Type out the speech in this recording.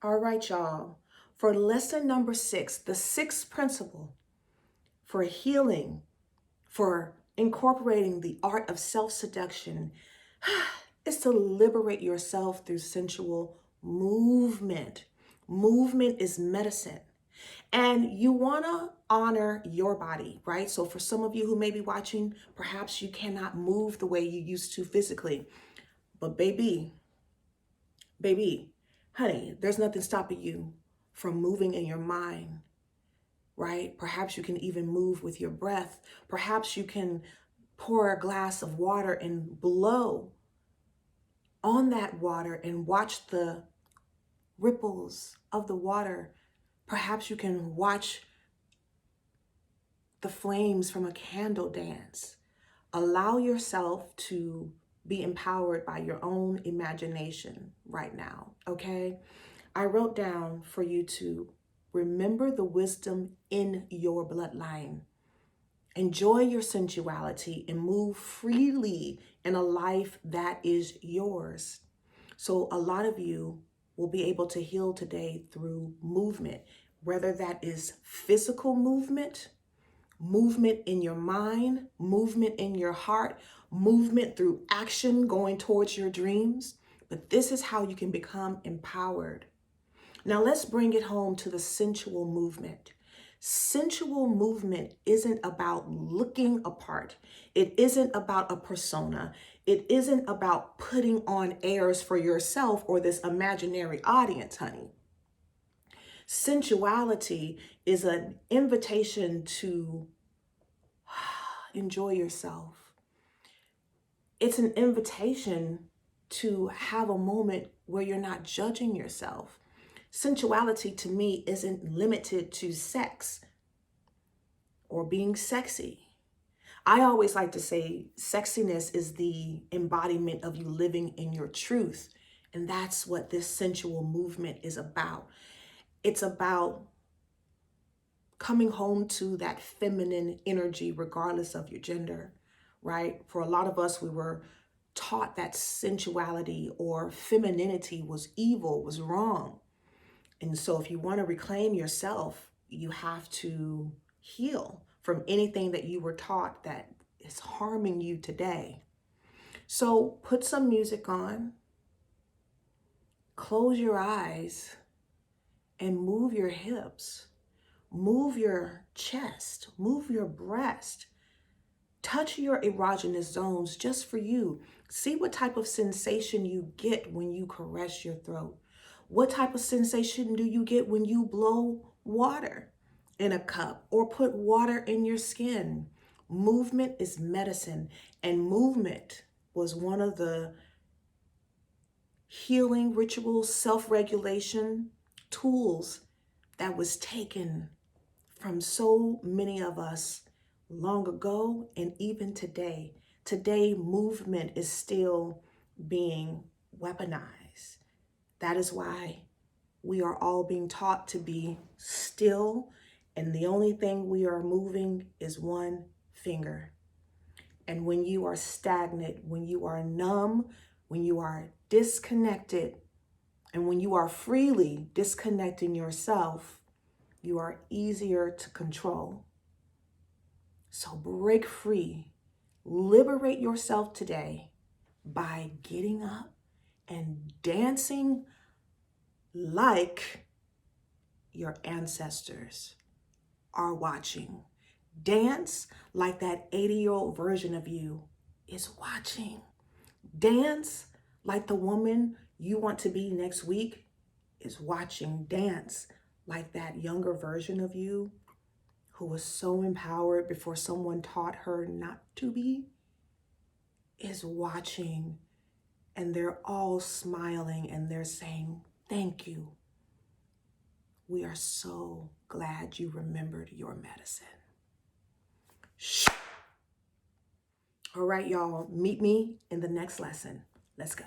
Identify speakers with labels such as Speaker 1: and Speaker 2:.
Speaker 1: All right, y'all. For lesson number 6, the sixth principle for healing, for incorporating the art of self-seduction is to liberate yourself through sensual movement. Movement is medicine. And you want to honor your body, right? So for some of you who may be watching, perhaps you cannot move the way you used to physically. But baby, honey, there's nothing stopping you from moving in your mind, right? Perhaps you can even move with your breath. Perhaps you can pour a glass of water and blow on that water and watch the ripples of the water. Perhaps you can watch the flames from a candle dance. Allow yourself to be empowered by your own imagination right now, okay? I wrote down for you to remember the wisdom in your bloodline. Enjoy your sensuality and move freely in a life that is yours. So a lot of you will be able to heal today through movement, whether that is physical movement, movement in your mind, movement in your heart, movement through action going towards your dreams. But this is how you can become empowered. Now let's bring it home to the sensual movement. Sensual movement isn't about looking apart. It isn't about a persona. It isn't about putting on airs for yourself or this imaginary audience, honey. Sensuality is an invitation to enjoy yourself. It's an invitation to have a moment where you're not judging yourself. Sensuality to me isn't limited to sex or being sexy. I always like to say sexiness is the embodiment of you living in your truth. And that's what this sensual movement is about. It's about coming home to that feminine energy, regardless of your gender, right? For a lot of us, we were taught that sensuality or femininity was evil, was wrong. And so if you want to reclaim yourself, you have to heal from anything that you were taught that is harming you today. So put some music on, close your eyes, and move your hips. Move your chest, move your breast, touch your erogenous zones just for you. See what type of sensation you get when you caress your throat. What type of sensation do you get when you blow water in a cup or put water in your skin? Movement is medicine, and movement was one of the healing rituals, self-regulation tools that was taken from so many of us long ago and even today. Today, movement is still being weaponized. That is why we are all being taught to be still, and the only thing we are moving is one finger. And when you are stagnant, when you are numb, when you are disconnected, and when you are freely disconnecting yourself, you are easier to control. So break free, liberate yourself today by getting up and dancing like your ancestors are watching. Dance like that 80-year-old version of you is watching. Dance like the woman you want to be next week is watching. Dance like that younger version of you who was so empowered before someone taught her not to be is watching, and they're all smiling and they're saying, thank you. We are so glad you remembered your medicine. Shh. All right, y'all, meet me in the next lesson. Let's go.